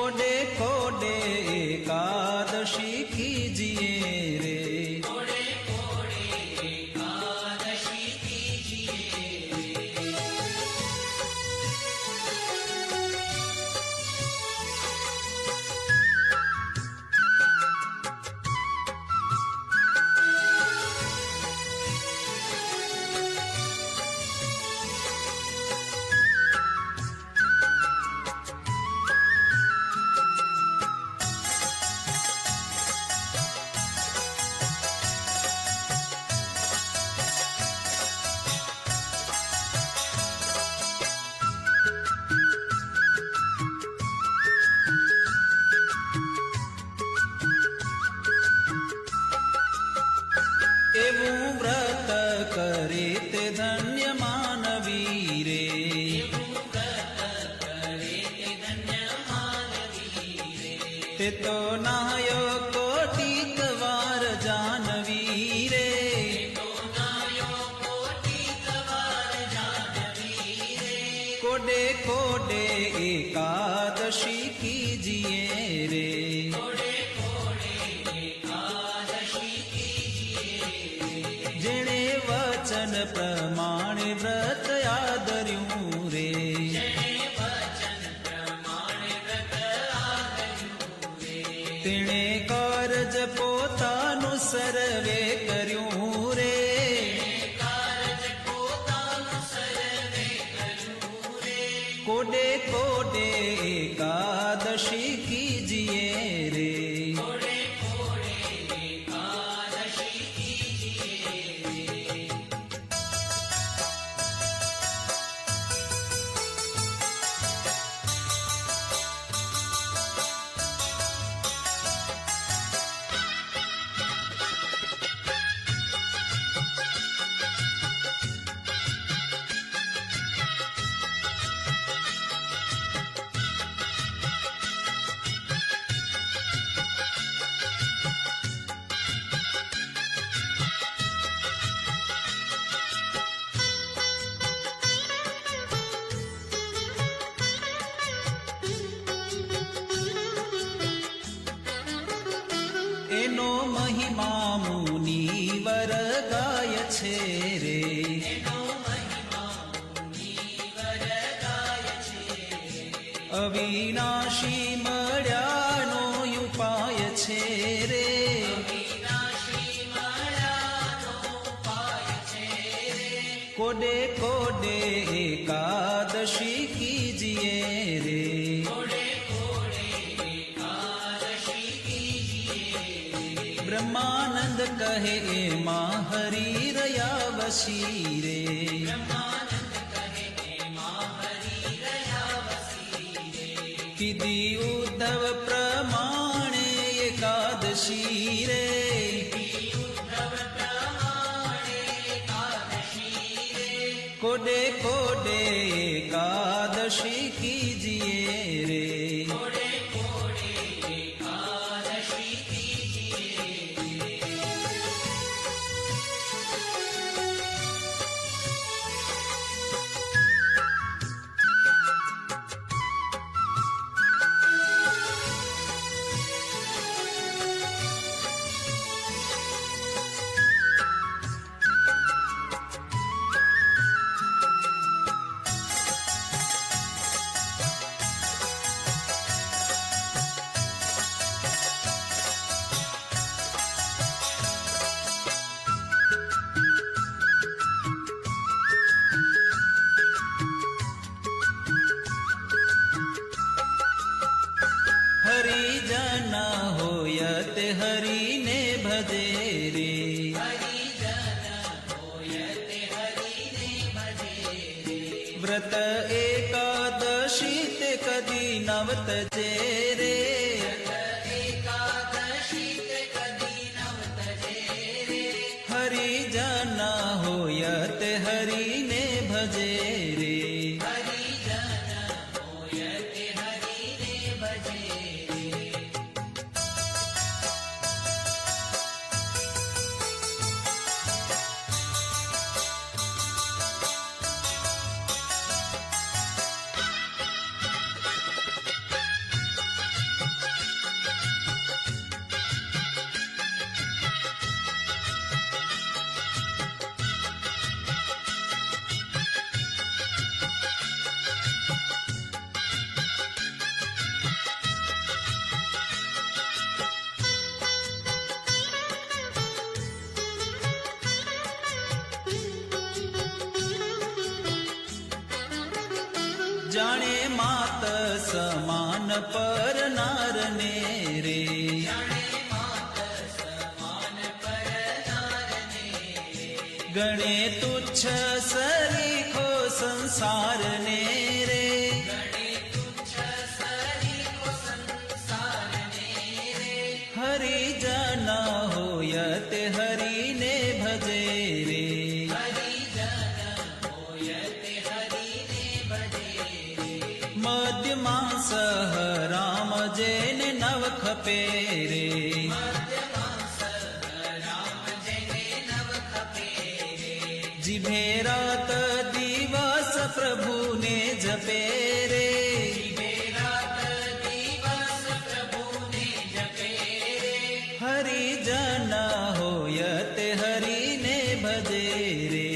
कोडे कोडे एकादशी कीजिए रे, कोडे कोडे एकादशी कीजिए रे। એવું વ્રત કરે તે ધન્ય માનવી રે, એવું વ્રત કરે તે ધન્ય માનવી રે। તે તો નાયો કોટિક વાર જાનવી રે, તો નાયો કોટિક વાર જાનવી રે। કોડે કોડે એકાદશી કીજીએ રે, કોડે કોડે એકાદશી કીજીએ રે। જેણે વચન પ્રમાણે વ્રત આદર્યું રે, જેણે વચન પ્રમાણે વ્રત આદર્યું રે। તેણે કારજ પોતાનું સર્વે કર્યું રે, કારજ પોતાનું સર્વે કર્યું રે। કોડે કોડે એકાદશી કીજીએ રે, કોડે કોડે એકાદશી કીજીએ રે। એનો મહિમા મુનિવર ગાય છે રે, એનો મહિમા મુનિવર ગાય છે રે। અવિનાશી મળ્યાનો ઉપાય છે રે, વિનાશી મળ્યાનો ઉપાય છે રે। કોડે કોડે એકાદશી કીજીએ રે, કોડે કોડે એકાદશી કીજીએ રે। બ્રહ્માનંદ કહે એમાં હરી રહ્યા વસી રે, બ્રહ્માનંદ કહે એમાં હરિ રહ્યા વસી રે। કીધી ઉદ્ધવ પ્રમાણે એકાદશી રે, ઉદ્ધવ પ્રમાણે એકાદશી રે। કોડે કોડે એકાદશી કીજીએ રે, કોડે કોડે એકાદશી કીજીએ રે। હરિજન હોયત હરિને ભજે રે, હરિજન હોયતે હરિને ભજે રે। વ્રત એકાદશી તે કદી નવ તજે રે, એકાદશી તે કદી નવ તજે રે। હરિજન હોયત હરિને ભજે રે, હરિજન હોયતે હરિને ભજે રે। જાણે માત સમાન પરનારને રે ગણે તુચ્છ સરીખો સંસારને રે હરિજન હોય તે હરિને ભજે રે મધ્યમાં સહ રામ જેને નવ ખપે રે જીભે રાત દિવસ પ્રભુને જપે રે હરિજન હોય તે હરિને ભજે રે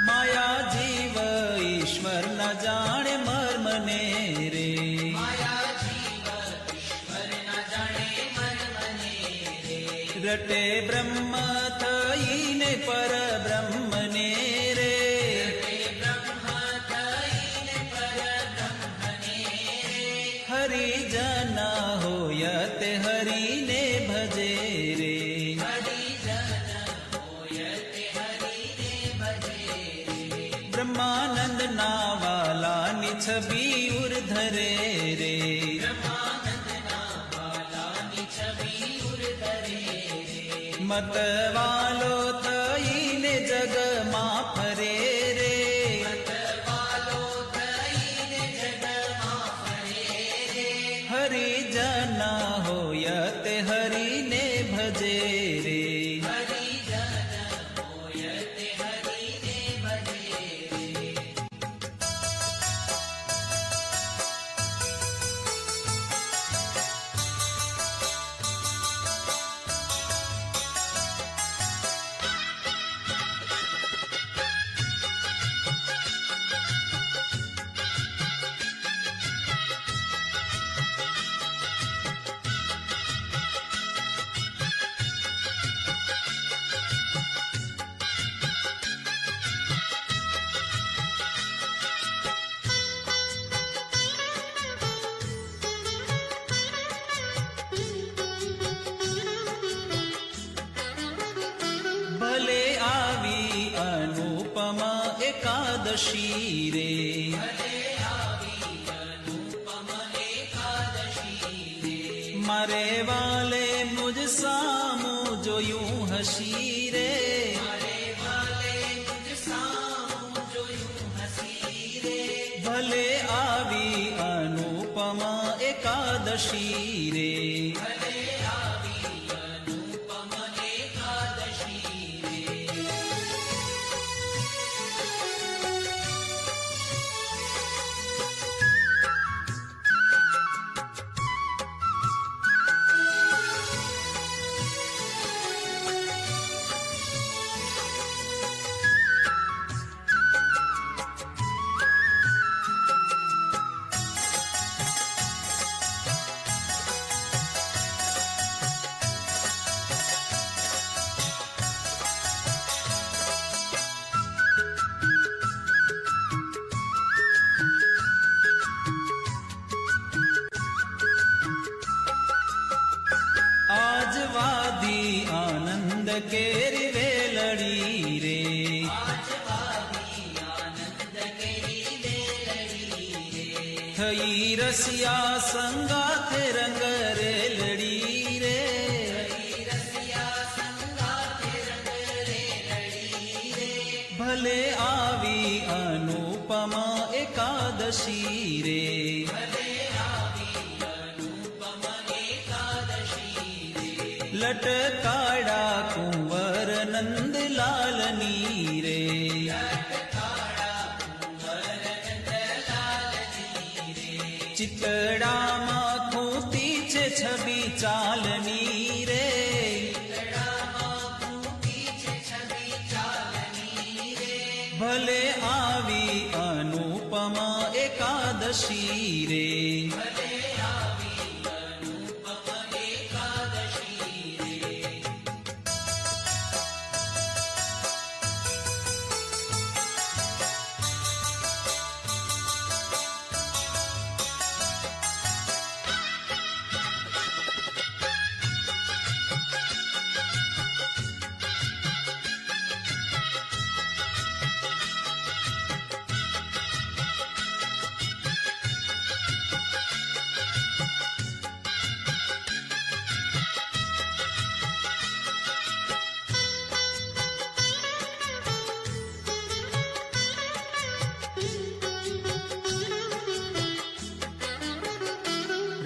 માયા જીવ ઈશ્વર ન જાણે મર્મને રે રટે બ્રહ્મ થઈને પર બ્રહ્મને રે હરિજન હોય તે હરિને ભજે રે બ્રહ્માનંદ ના વાલાની છબી ઉર્ધરે રે મતવાલો થઈને જગમાં ફરે રે હરિજન હોય તે હરિને ભજે રે ભલે આવી અનુપમ એકાદશી રે મારે વાલે મુજ સામું જોયું હસી રે ભલે આવી અનુપમ એકાદશી રે આજવાદી આનંદ કેરી વેલડી રે થઈ રસિયા સંગાથે રંગ રેલડી રે ભલે આવી અનુપમા એકાદશી લટકાડા કુંવર નંદલાલની રે. ચિતડામાં ખૂતી છે છબી ચાલની રે. ભલે આવી અનુપમા એકાદશી રે.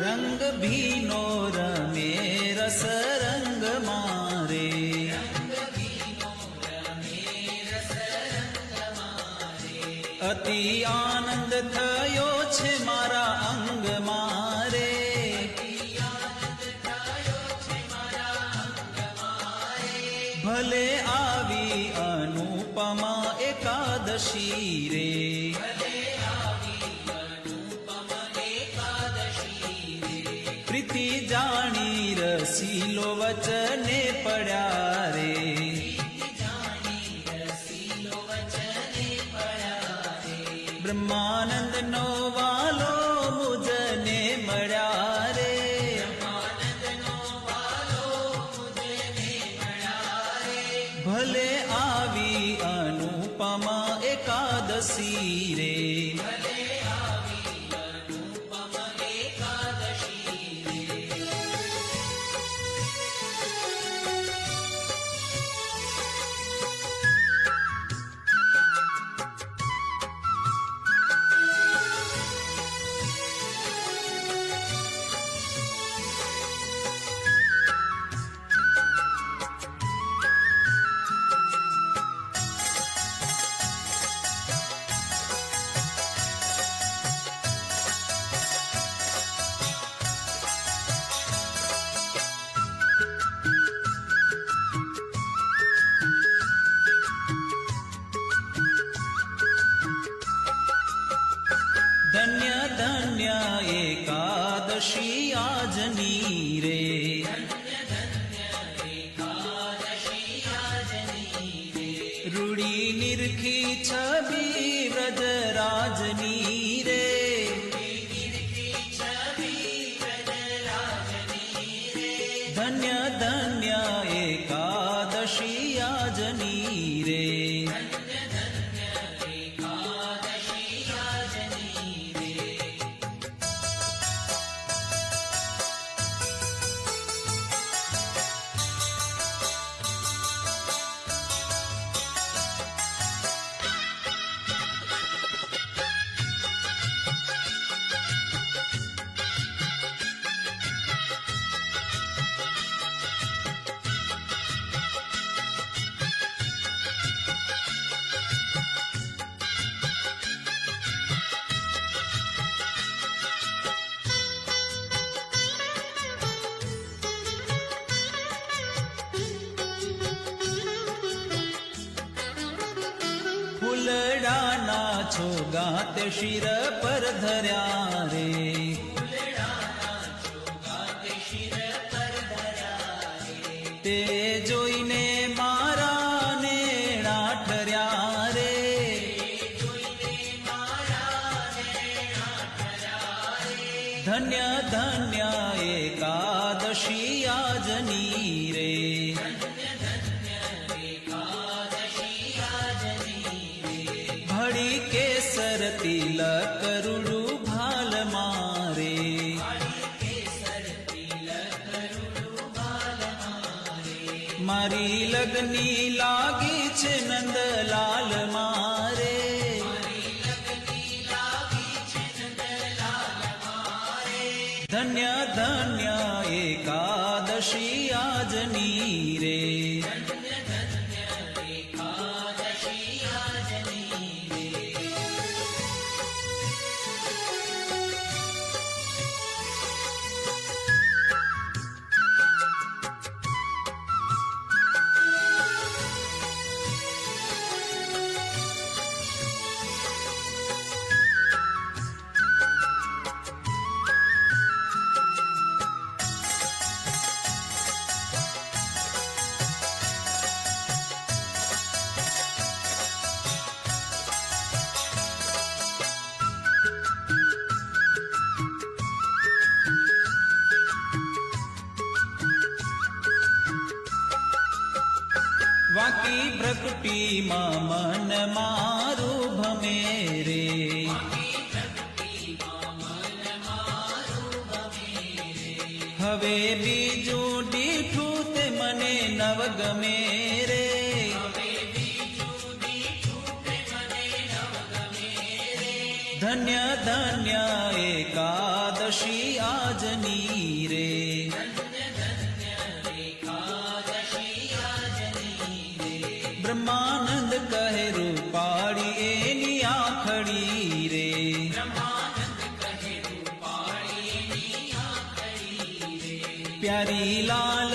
રંગ ભીનો રમે રસ રંગ મારે. અતિ આનંદ થયો છે મારા અંગ મારે. ભલે આવી અનુપમા એકાદશી રે. પ્રીતિ જાણી રસીલો વચને પડ્યા રે. બ્રહ્માનંદ નો વાલો મુજને મળ્યા રે. ભલે આવી અનુપમા એકાદશી રે. ધન્ય ધન્ય એકાદશી આજની રે. રૂડી નિરખી છબી વ્રજરાજની રે. ધન્ય ધન્ય એકાદશી આજની રે. ફૂલડાના છોગાત શિર પર ધર્યા રે. તે જોઈને મારા નેણા ઠર્યા રે. ધન્ય ધન્ય એકાદશી આજની રે. ભળી કેસર તિલક રૂડું ભાલ મારે. મારી લગની લાગી છે નંદલાલ મારે. ધન્ય ધન્ય એકાદશી આજની રે એકાદશી આજની રે. વાકી પ્રકૃતિમાં મન મારું ભમે રે હવે બીજું દીઠું તે મને નવ ગમે રે ધન્ય ધન્ય એકાદશી આજની રે બ્રહ્માનંદ કહે રૂપાળી એની આખડી રે પ્યારી લાલ